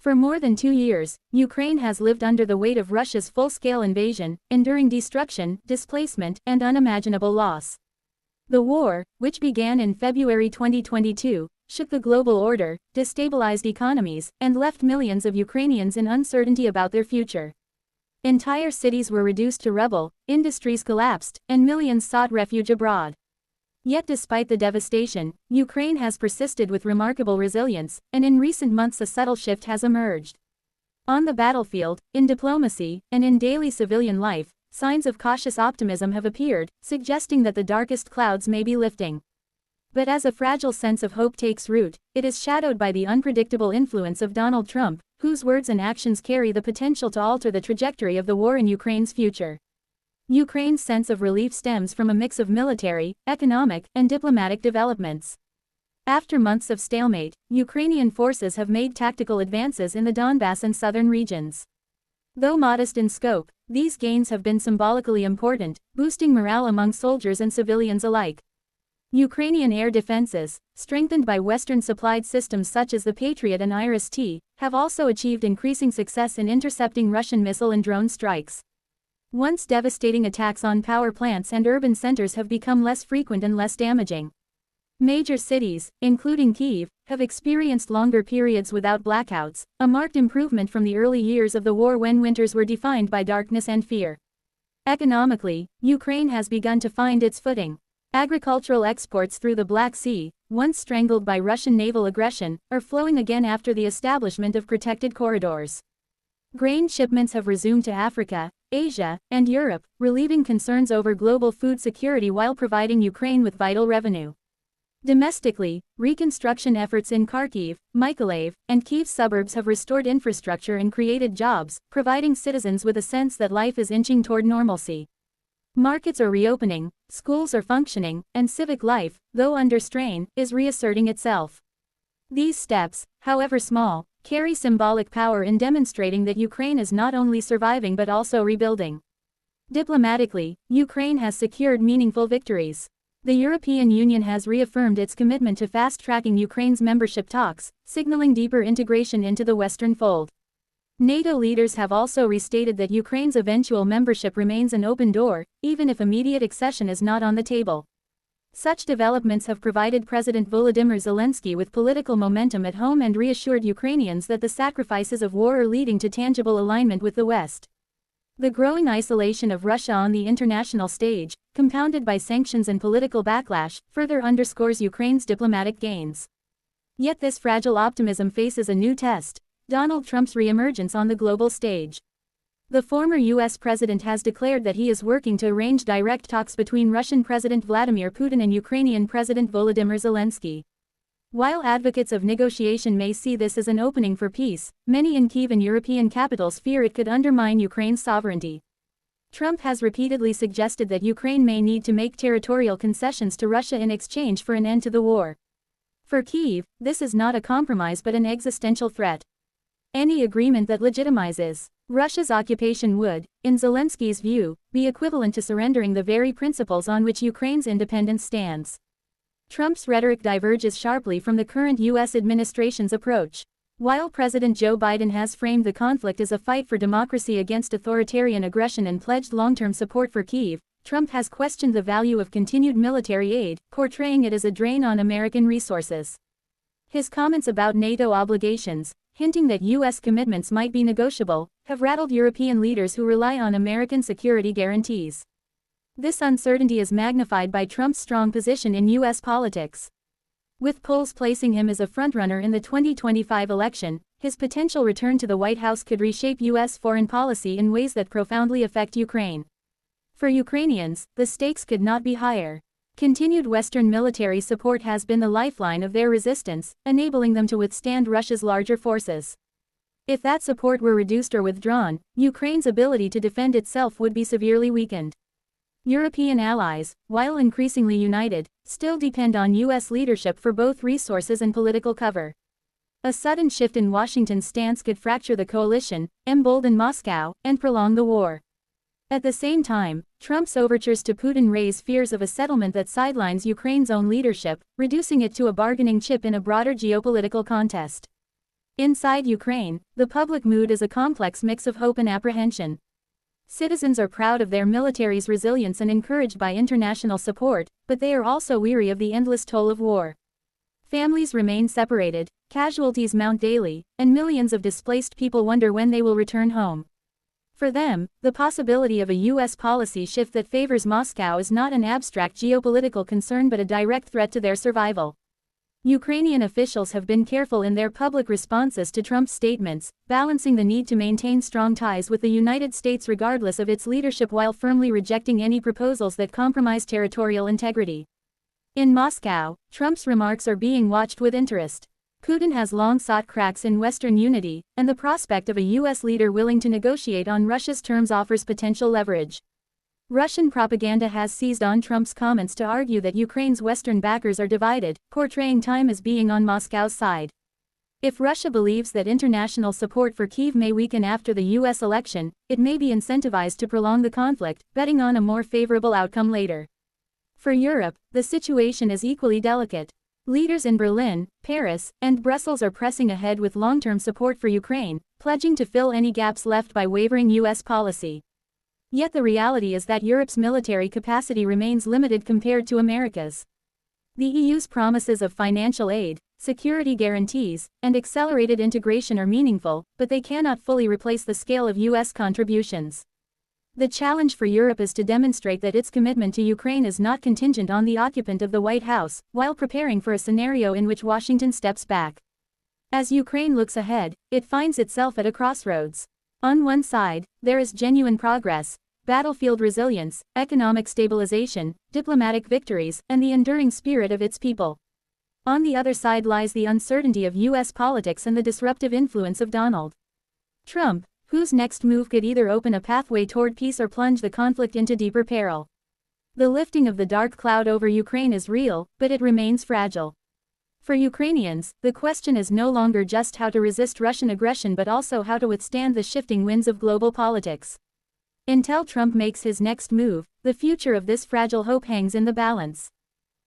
For more than 2 years, Ukraine has lived under the weight of Russia's full-scale invasion, enduring destruction, displacement, and unimaginable loss. The war, which began in February 2022, shook the global order, destabilized economies, and left millions of Ukrainians in uncertainty about their future. Entire cities were reduced to rubble, industries collapsed, and millions sought refuge abroad. Yet despite the devastation, Ukraine has persisted with remarkable resilience, and in recent months a subtle shift has emerged. On the battlefield, in diplomacy, and in daily civilian life, signs of cautious optimism have appeared, suggesting that the darkest clouds may be lifting. But as a fragile sense of hope takes root, it is shadowed by the unpredictable influence of Donald Trump, whose words and actions carry the potential to alter the trajectory of the war in Ukraine's future. Ukraine's sense of relief stems from a mix of military, economic, and diplomatic developments. After months of stalemate, Ukrainian forces have made tactical advances in the Donbas and southern regions. Though modest in scope, these gains have been symbolically important, boosting morale among soldiers and civilians alike. Ukrainian air defenses, strengthened by Western-supplied systems such as the Patriot and IRIS-T, have also achieved increasing success in intercepting Russian missile and drone strikes. Once devastating attacks on power plants and urban centers have become less frequent and less damaging. Major cities, including Kyiv, have experienced longer periods without blackouts, a marked improvement from the early years of the war when winters were defined by darkness and fear. Economically, Ukraine has begun to find its footing. Agricultural exports through the Black Sea, once strangled by Russian naval aggression, are flowing again after the establishment of protected corridors. Grain shipments have resumed to Africa, Asia, and Europe, relieving concerns over global food security while providing Ukraine with vital revenue. Domestically, reconstruction efforts in Kharkiv, Mykolaiv, and Kyiv suburbs have restored infrastructure and created jobs, providing citizens with a sense that life is inching toward normalcy. Markets are reopening, schools are functioning, and civic life, though under strain, is reasserting itself. These steps, however small, carry symbolic power in demonstrating that Ukraine is not only surviving but also rebuilding. Diplomatically, Ukraine has secured meaningful victories. The European Union has reaffirmed its commitment to fast-tracking Ukraine's membership talks, signaling deeper integration into the Western fold. NATO leaders have also restated that Ukraine's eventual membership remains an open door, even if immediate accession is not on the table. Such developments have provided President Volodymyr Zelensky with political momentum at home and reassured Ukrainians that the sacrifices of war are leading to tangible alignment with the West. The growing isolation of Russia on the international stage, compounded by sanctions and political backlash, further underscores Ukraine's diplomatic gains. Yet this fragile optimism faces a new test: Donald Trump's reemergence on the global stage. The former U.S. president has declared that he is working to arrange direct talks between Russian President Vladimir Putin and Ukrainian President Volodymyr Zelensky. While advocates of negotiation may see this as an opening for peace, many in Kyiv and European capitals fear it could undermine Ukraine's sovereignty. Trump has repeatedly suggested that Ukraine may need to make territorial concessions to Russia in exchange for an end to the war. For Kyiv, this is not a compromise but an existential threat. Any agreement that legitimizes Russia's occupation would, in Zelensky's view, be equivalent to surrendering the very principles on which Ukraine's independence stands. Trump's rhetoric diverges sharply from the current U.S. administration's approach. While President Joe Biden has framed the conflict as a fight for democracy against authoritarian aggression and pledged long-term support for Kyiv, Trump has questioned the value of continued military aid, portraying it as a drain on American resources. His comments about NATO obligations, hinting that U.S. commitments might be negotiable, have rattled European leaders who rely on American security guarantees. This uncertainty is magnified by Trump's strong position in U.S. politics. With polls placing him as a frontrunner in the 2025 election, his potential return to the White House could reshape U.S. foreign policy in ways that profoundly affect Ukraine. For Ukrainians, the stakes could not be higher. Continued Western military support has been the lifeline of their resistance, enabling them to withstand Russia's larger forces. If that support were reduced or withdrawn, Ukraine's ability to defend itself would be severely weakened. European allies, while increasingly united, still depend on U.S. leadership for both resources and political cover. A sudden shift in Washington's stance could fracture the coalition, embolden Moscow, and prolong the war. At the same time, Trump's overtures to Putin raise fears of a settlement that sidelines Ukraine's own leadership, reducing it to a bargaining chip in a broader geopolitical contest. Inside Ukraine, the public mood is a complex mix of hope and apprehension. Citizens are proud of their military's resilience and encouraged by international support, but they are also weary of the endless toll of war. Families remain separated, casualties mount daily, and millions of displaced people wonder when they will return home. For them, the possibility of a U.S. policy shift that favors Moscow is not an abstract geopolitical concern but a direct threat to their survival. Ukrainian officials have been careful in their public responses to Trump's statements, balancing the need to maintain strong ties with the United States regardless of its leadership while firmly rejecting any proposals that compromise territorial integrity. In Moscow, Trump's remarks are being watched with interest. Putin has long sought cracks in Western unity, and the prospect of a U.S. leader willing to negotiate on Russia's terms offers potential leverage. Russian propaganda has seized on Trump's comments to argue that Ukraine's Western backers are divided, portraying time as being on Moscow's side. If Russia believes that international support for Kyiv may weaken after the U.S. election, it may be incentivized to prolong the conflict, betting on a more favorable outcome later. For Europe, the situation is equally delicate. Leaders in Berlin, Paris, and Brussels are pressing ahead with long-term support for Ukraine, pledging to fill any gaps left by wavering U.S. policy. Yet the reality is that Europe's military capacity remains limited compared to America's. The EU's promises of financial aid, security guarantees, and accelerated integration are meaningful, but they cannot fully replace the scale of U.S. contributions. The challenge for Europe is to demonstrate that its commitment to Ukraine is not contingent on the occupant of the White House, while preparing for a scenario in which Washington steps back. As Ukraine looks ahead, it finds itself at a crossroads. On one side, there is genuine progress, battlefield resilience, economic stabilization, diplomatic victories, and the enduring spirit of its people. On the other side lies the uncertainty of U.S. politics and the disruptive influence of Donald Trump, whose next move could either open a pathway toward peace or plunge the conflict into deeper peril. The lifting of the dark cloud over Ukraine is real, but it remains fragile. For Ukrainians, the question is no longer just how to resist Russian aggression but also how to withstand the shifting winds of global politics. Until Trump makes his next move, the future of this fragile hope hangs in the balance.